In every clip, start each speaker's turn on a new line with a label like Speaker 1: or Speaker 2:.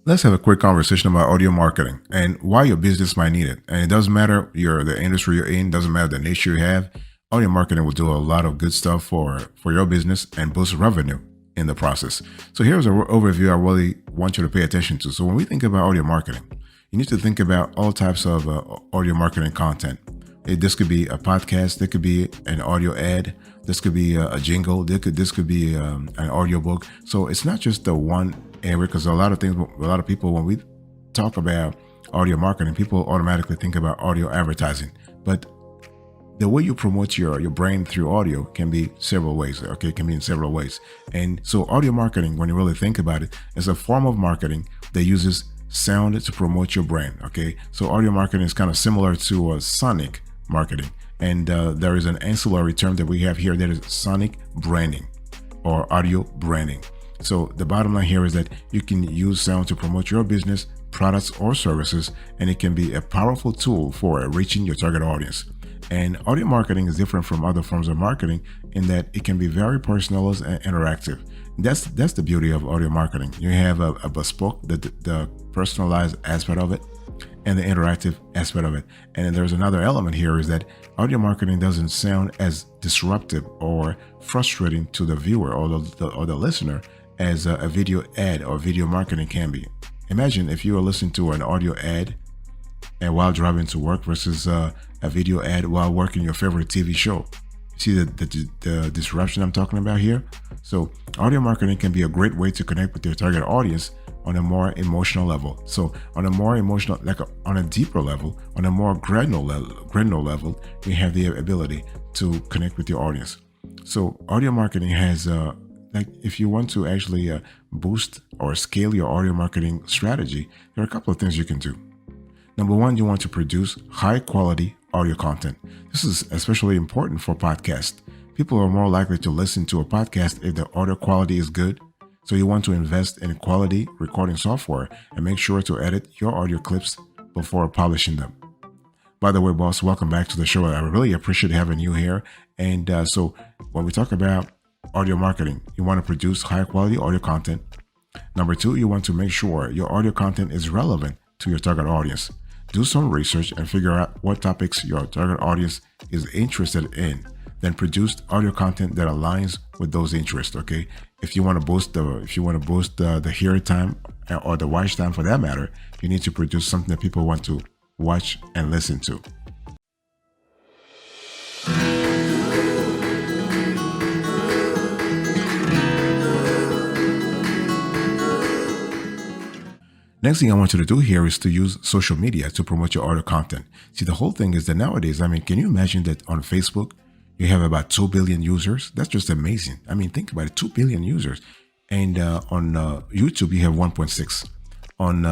Speaker 1: Let's have a quick conversation about audio marketing and why your business might need it. And it doesn't matter the industry you're in, doesn't matter the niche you have. Audio marketing will do a lot of good stuff for your business and boost revenue in the process. So here's an overview I really want you to pay attention to. So when we think about audio marketing, you need to think about all types of audio marketing content. This could be a podcast, there could be an audio ad, this could be a jingle, this could be an audio book. So it's not just the one area, because a lot of people, when we talk about audio marketing, people automatically think about audio advertising. But the way you promote your brand through audio can be several ways. Okay, it can be in several ways. And so audio marketing, when you really think about it, is a form of marketing that uses sound to promote your brand. Okay, so audio marketing is kind of similar to sonic marketing. And there is an ancillary term that we have here that is sonic branding or audio branding. So the bottom line here is that you can use sound to promote your business, products, or services, and it can be a powerful tool for reaching your target audience. And audio marketing is different from other forms of marketing in that it can be very personalized and interactive. That's the beauty of audio marketing. You have a bespoke, the personalized aspect of it, and the interactive aspect of it. And then there's another element here is that audio marketing doesn't sound as disruptive or frustrating to the viewer or the listener as a video ad or video marketing can be. Imagine if you were listening to an audio ad and while driving to work versus a video ad while working your favorite TV show. See the disruption I'm talking about here? So audio marketing can be a great way to connect with your target audience on a more emotional level. So on a more emotional, on a deeper level, on a more granular level, you have the ability to connect with your audience. So audio marketing has if you want to actually boost or scale your audio marketing strategy, there are a couple of things you can do. Number one, you want to produce high quality audio content. This is especially important for podcasts. People are more likely to listen to a podcast if the audio quality is good. So you want to invest in quality recording software and make sure to edit your audio clips before publishing them. By the way, boss, welcome back to the show. I really appreciate having you here. And so when we talk about audio marketing, you want to produce high quality audio content. Number two, you want to make sure your audio content is relevant to your target audience. Do some research and figure out what topics your target audience is interested in. Then produce audio content that aligns with those interests. Okay, if you want to boost the hear time or the watch time for that matter, you need to produce something that people want to watch and listen to. Next thing I want you to do here is to use social media to promote your audio content. See, the whole thing is that nowadays, can you imagine that on Facebook, you have about 2 billion users? That's just amazing. Think about it, 2 billion users. And on YouTube, you have 1.6. On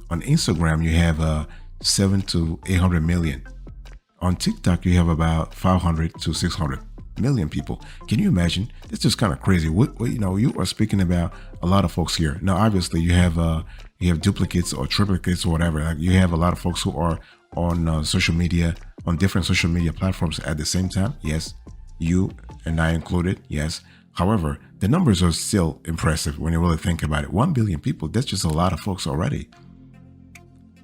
Speaker 1: Instagram, you have 7 to 800 million. On TikTok, you have about 500 to 600 million people. Can you imagine? It's just kind of crazy. You are speaking about a lot of folks here. Now, obviously, you have duplicates or triplicates or whatever. Like you have a lot of folks who are on social media, on different social media platforms at the same time. Yes, you and I included. Yes. However, the numbers are still impressive when you really think about it. 1 billion people, that's just a lot of folks already.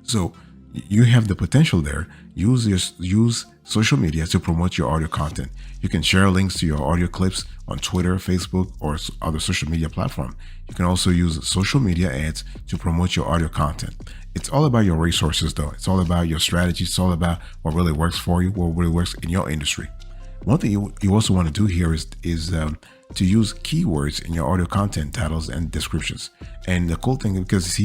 Speaker 1: So you have the potential there. Use social media to promote your audio content. You can share links to your audio clips on Twitter, Facebook, or other social media platform. You can also use social media ads to promote your audio content. It's all about your resources, though. It's all about your strategy. It's all about what really works for you, what really works in your industry. One thing you also want to do here is to use keywords in your audio content titles and descriptions. And the cool thing, because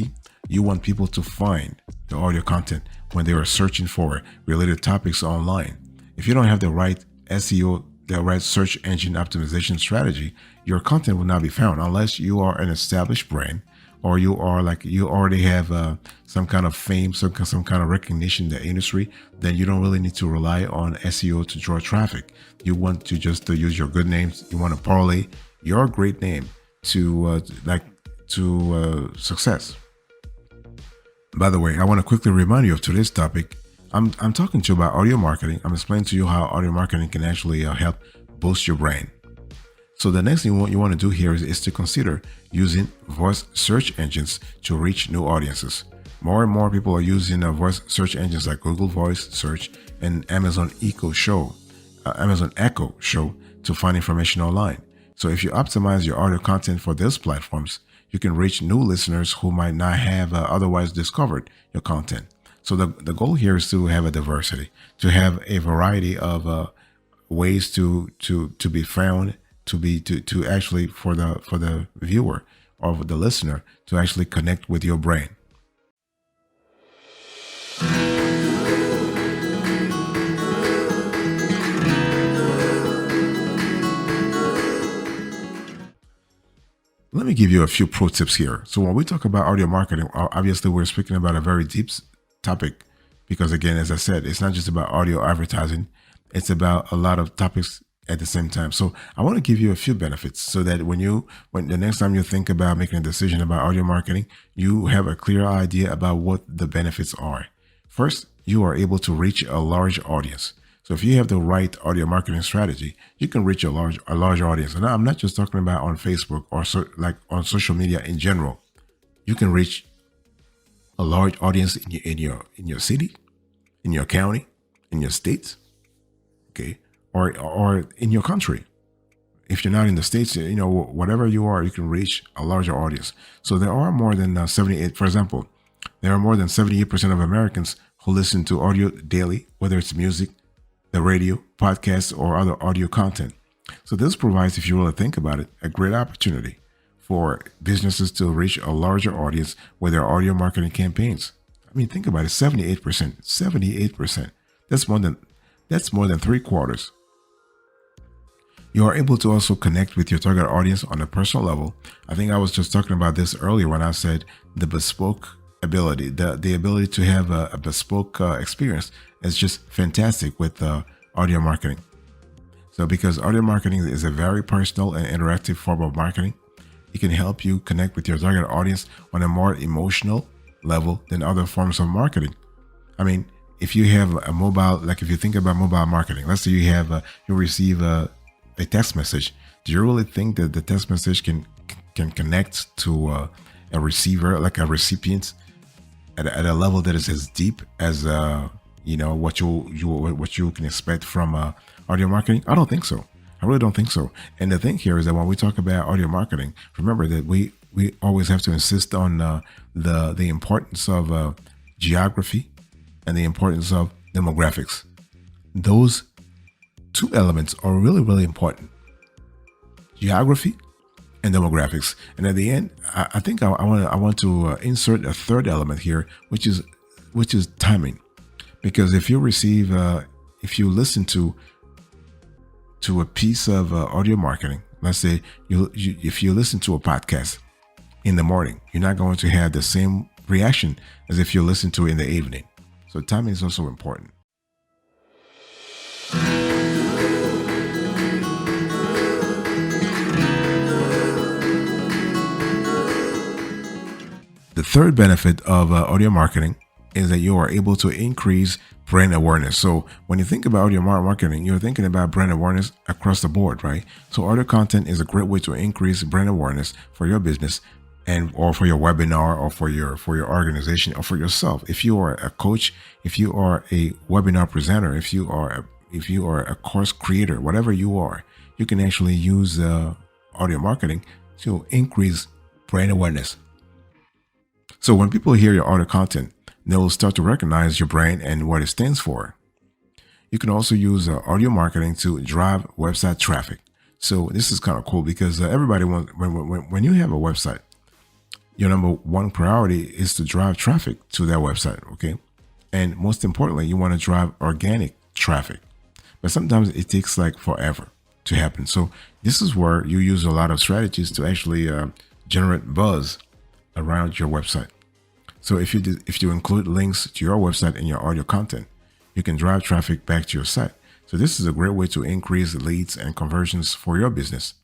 Speaker 1: you want people to find the audio content when they are searching for related topics online. If you don't have the right SEO, the right search engine optimization strategy, your content will not be found unless you are an established brand or you already have some kind of fame, some kind of recognition in the industry. Then you don't really need to rely on SEO to draw traffic. You want to just use your good names. You want to parlay your great name to success. By the way, I want to quickly remind you of today's topic. I'm talking to you about audio marketing. I'm explaining to you how audio marketing can actually help boost your brand. So the next thing you want to do here is to consider using voice search engines to reach new audiences. More and more people are using voice search engines like Google Voice Search and Amazon Echo Show to find information online. So if you optimize your audio content for those platforms, you can reach new listeners who might not have otherwise discovered your content. So the goal here is to have a diversity, to have a variety of ways to be found, to actually for the viewer or the listener to actually connect with your brain. Let me give you a few pro tips here. So when we talk about audio marketing, obviously we're speaking about a very deep topic because again, as I said, it's not just about audio advertising. It's about a lot of topics at the same time. So I want to give you a few benefits so that when the next time you think about making a decision about audio marketing, you have a clear idea about what the benefits are. First, you are able to reach a large audience. So if you have the right audio marketing strategy, you can reach a large audience. And I'm not just talking about on Facebook or like on social media in general. You can reach a large audience in your city, in your county, in your state, okay, or in your country. If you're not in the States, whatever you are, you can reach a larger audience. So there are more than 78, for example, there are more than 78% of Americans who listen to audio daily, whether it's music, the radio, podcasts, or other audio content. So this provides, if you really think about it, a great opportunity for businesses to reach a larger audience with their audio marketing campaigns. I mean, think about it, 78%, 78%. That's more than three quarters. You are able to also connect with your target audience on a personal level. I think I was just talking about this earlier when I said the bespoke ability, the ability to have a bespoke experience is just fantastic with audio marketing. So because audio marketing is a very personal and interactive form of marketing, it can help you connect with your target audience on a more emotional level than other forms of marketing. I mean, if you have a mobile, like if you think about mobile marketing, let's say you receive a text message. Do you really think that the text message can connect to a receiver, like a recipient, at a level that is as deep as what you can expect from audio marketing? I don't think so. I really don't think so. And the thing here is that when we talk about audio marketing, remember that we always have to insist on the importance of geography and the importance of demographics. Those two elements are really, really important: geography and demographics. And at the end, I think I want to insert a third element here, which is timing. Because if you listen to a piece of audio marketing, let's say if you listen to a podcast in the morning, you're not going to have the same reaction as if you listen to it in the evening. So timing is also important. The third benefit of audio marketing is that you are able to increase brand awareness. So when you think about audio marketing, you're thinking about brand awareness across the board, right? So audio content is a great way to increase brand awareness for your business or for your webinar or for your organization or for yourself. If you are a coach, if you are a webinar presenter, if you are a course creator, whatever you are, you can actually use audio marketing to increase brand awareness. So when people hear your audio content, they'll start to recognize your brand and what it stands for. You can also use audio marketing to drive website traffic. So this is kind of cool because everybody wants, when you have a website, your number one priority is to drive traffic to that website, okay? And most importantly, you want to drive organic traffic. But sometimes it takes like forever to happen. So this is where you use a lot of strategies to actually generate buzz around your website. So if you include links to your website in your audio content, you can drive traffic back to your site. So this is a great way to increase leads and conversions for your business.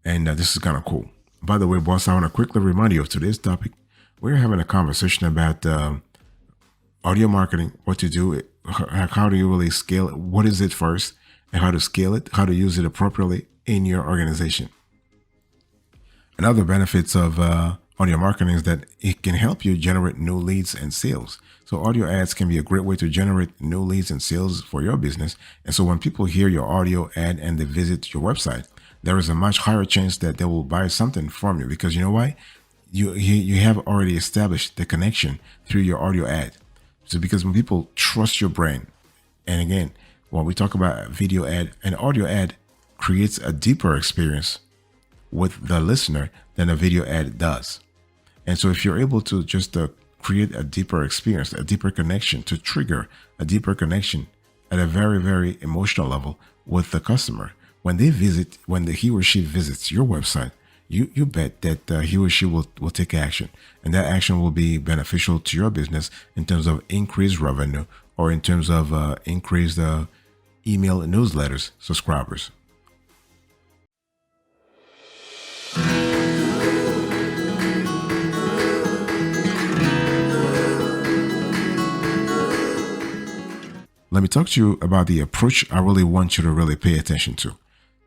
Speaker 1: And this is kind of cool. By the way, boss, I want to quickly remind you of today's topic. We're having a conversation about audio marketing, what to do, how do you really scale it, what is it first, and how to scale it, how to use it appropriately in your organization. Another benefits of audio marketing is that it can help you generate new leads and sales. So audio ads can be a great way to generate new leads and sales for your business. And so when people hear your audio ad and they visit your website, there is a much higher chance that they will buy something from you, because you know why? You have already established the connection through your audio ad. So because when people trust your brand, and again, when we talk about a video ad, an audio ad creates a deeper experience with the listener than a video ad does. And so if you're able to just create a deeper experience, a deeper connection, to trigger a deeper connection at a very, very emotional level with the customer, when he or she visits your website, you bet that he or she will take action. And that action will be beneficial to your business in terms of increased revenue, or in terms of increased email and newsletters subscribers. Let me talk to you about the approach I really want you to really pay attention to.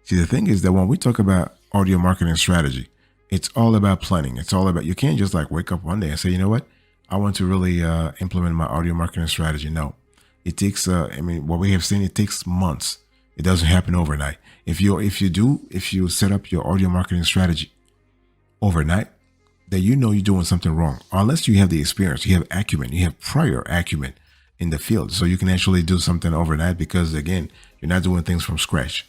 Speaker 1: See, the thing is that when we talk about audio marketing strategy, it's all about planning. It's all about, you can't just like wake up one day and say, you know what, I want to really implement my audio marketing strategy. No, it takes, what we have seen, it takes months. It doesn't happen overnight. If you set up your audio marketing strategy overnight, then you know you're doing something wrong. Unless you have the experience, you have acumen, you have prior acumen in the field. So you can actually do something overnight, because again, you're not doing things from scratch.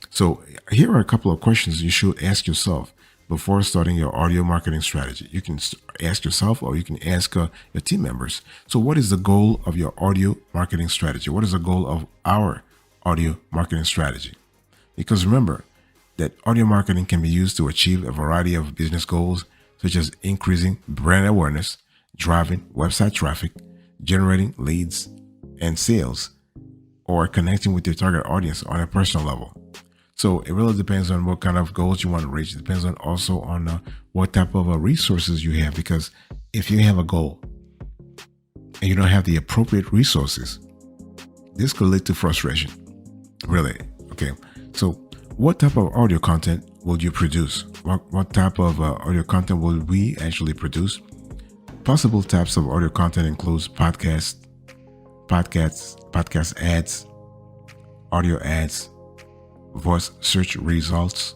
Speaker 1: So here are a couple of questions you should ask yourself before starting your audio marketing strategy. You can ask yourself, or you can ask your team members. So what is the goal of your audio marketing strategy? What is the goal of our audio marketing strategy? Because remember that audio marketing can be used to achieve a variety of business goals, such as increasing brand awareness, driving website traffic, generating leads and sales, or connecting with your target audience on a personal level. So it really depends on what kind of goals you want to reach. It depends on also on what type of resources you have, because if you have a goal and you don't have the appropriate resources, this could lead to frustration. Really. Okay. So what type of audio content will you produce? What type of audio content will we actually produce? Possible types of audio content includes podcast ads, audio ads, voice search results,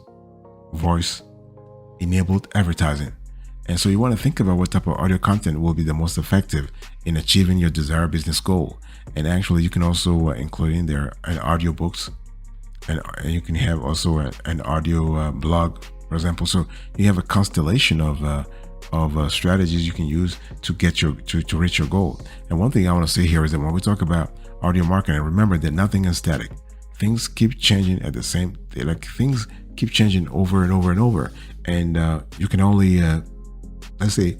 Speaker 1: voice enabled advertising. And so you want to think about what type of audio content will be the most effective in achieving your desired business goal. And actually you can also include in there an audio books, and you can have also an audio blog, for example. So you have a constellation of strategies you can use to get to reach your goal. And one thing I want to say here is that when we talk about audio marketing, remember that nothing is static. Things keep changing at the same, like things keep changing over and over and over. And you can only, let's say,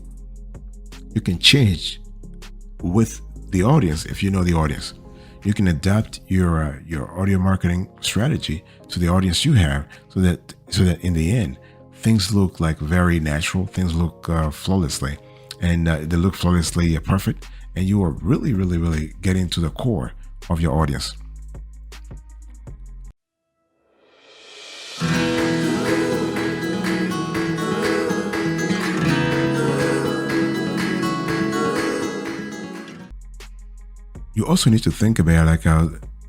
Speaker 1: you can change with the audience if you know the audience. You can adapt your audio marketing strategy to the audience you have, so that in the end, things look like very natural. Things look flawlessly, and they look flawlessly perfect. And you are really, really, really getting to the core of your audience. You also need to think about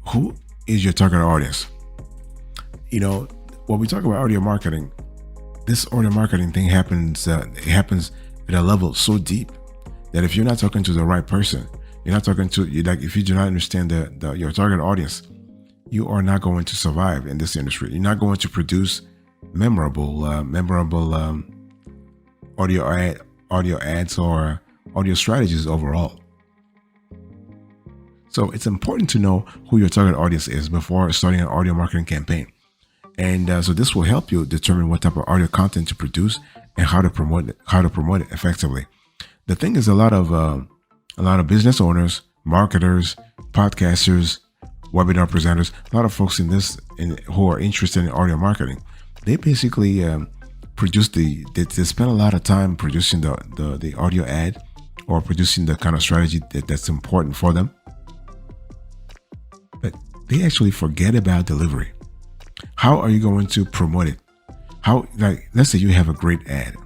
Speaker 1: who is your target audience. You know, when we talk about audio marketing, this audio marketing thing happens. It happens at a level so deep that if you're not talking to the right person, you're not talking to if you do not understand your target audience, you are not going to survive in this industry. You're not going to produce memorable audio ads or audio strategies overall. So it's important to know who your target audience is before starting an audio marketing campaign. And so this will help you determine what type of audio content to produce and how to promote it effectively. The thing is, a lot of business owners, marketers, podcasters, webinar presenters, a lot of folks who are interested in audio marketing, they basically they spend a lot of time producing the audio ad, or producing the kind of strategy that's important for them. But they actually forget about delivery. How are you going to promote it? How, like, let's say you have a great ad,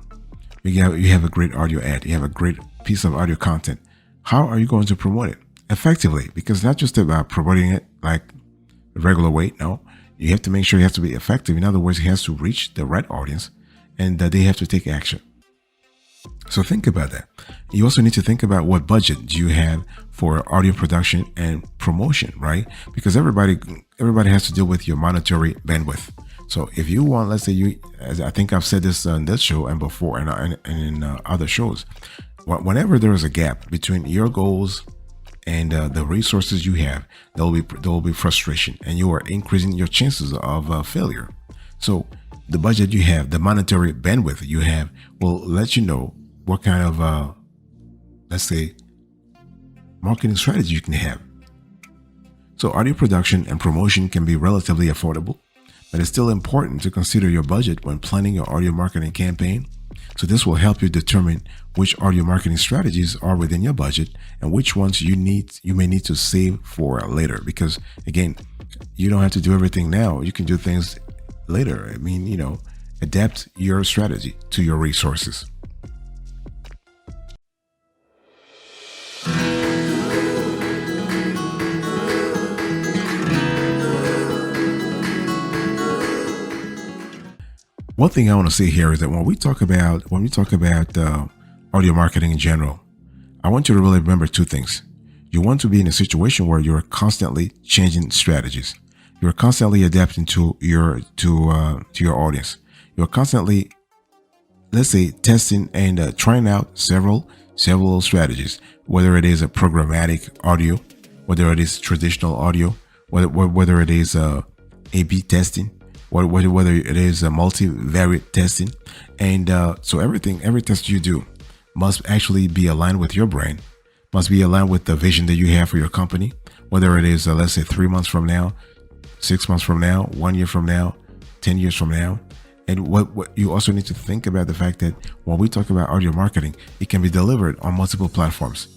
Speaker 1: you have a great audio ad, you have a great piece of audio content. How are you going to promote it effectively? Because it's not just about promoting it like a regular way. No, you have to make sure you have to be effective. In other words, it has to reach the right audience, and that they have to take action. So think about that. You also need to think about what budget do you have for audio production and promotion, right? Because everybody has to deal with your monetary bandwidth. So if you want, let's say you, as I think I've said this on this show and before, and in other shows, whenever there is a gap between your goals and the resources you have, there will be frustration, and you are increasing your chances of failure. So the budget you have, the monetary bandwidth you have, will let you know what kind of, let's say, marketing strategy you can have. So audio production and promotion can be relatively affordable, but it's still important to consider your budget when planning your audio marketing campaign. So this will help you determine which audio marketing strategies are within your budget and which ones you may need to save for later. Because again, you don't have to do everything now. You can do things later. I mean, adapt your strategy to your resources. One thing I want to say here is that when we talk about audio marketing in general, I want you to really remember two things. You want to be in a situation where you're constantly changing strategies. You're constantly adapting to your audience. You're constantly, let's say, testing and trying out several strategies. Whether it is a programmatic audio, whether it is traditional audio, whether it is A/B testing, whether it is a multivariate testing, and so every test you do must actually be aligned with your brand, must be aligned with the vision that you have for your company. Whether it is, let's say, 3 months from now, 6 months from now, 1 year from now, 10 years from now. And what you also need to think about the fact that when we talk about audio marketing, it can be delivered on multiple platforms.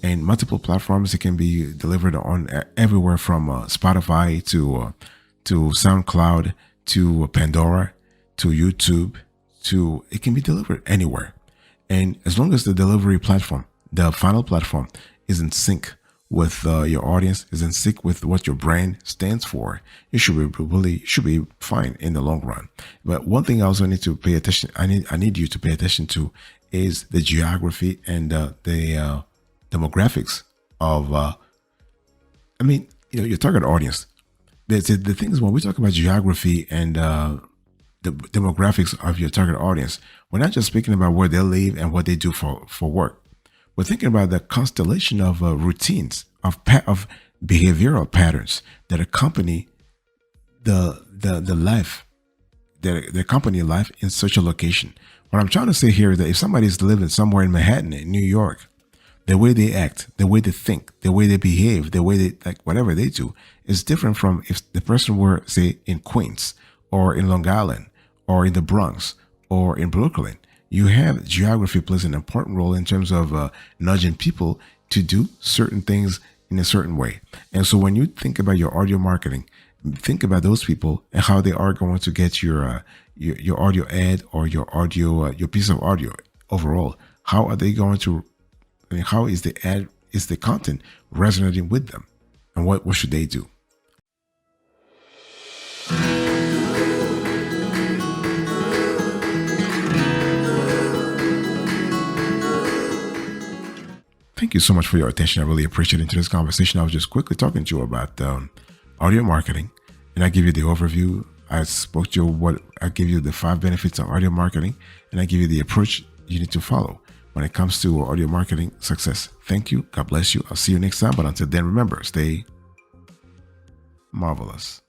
Speaker 1: And multiple platforms, it can be delivered on everywhere from Spotify to SoundCloud to Pandora to YouTube, it can be delivered anywhere. And as long as the delivery platform, the final platform, is in sync with your audience, is in sync with what your brand stands for, you should be fine in the long run. But one thing I also need to pay attention, I need you to pay attention to, is the geography and the demographics of, your target audience. The thing is, when we talk about geography and the demographics of your target audience, we're not just speaking about where they live and what they do for work. We're thinking about the constellation of routines, of behavioral patterns that accompany the life, the company life in such a location. What I'm trying to say here is that if somebody's living somewhere in Manhattan, in New York, the way they act, the way they think, the way they behave, the way they, like, whatever they do is different from if the person were, say, in Queens or in Long Island or in the Bronx or in Brooklyn. You have geography plays an important role in terms of nudging people to do certain things in a certain way. And so when you think about your audio marketing, think about those people and how they are going to get your audio ad or your audio, your piece of audio overall. How are they going to, how is the ad, is the content resonating with them? And what should they do? Thank you so much for your attention. I really appreciate it. In today's conversation, I was just quickly talking to you about audio marketing, and I give you the overview. I spoke to you I give you the 5 benefits of audio marketing, and I give you the approach you need to follow when it comes to audio marketing success. Thank you. God bless you. I'll see you next time. But until then, remember, stay marvelous.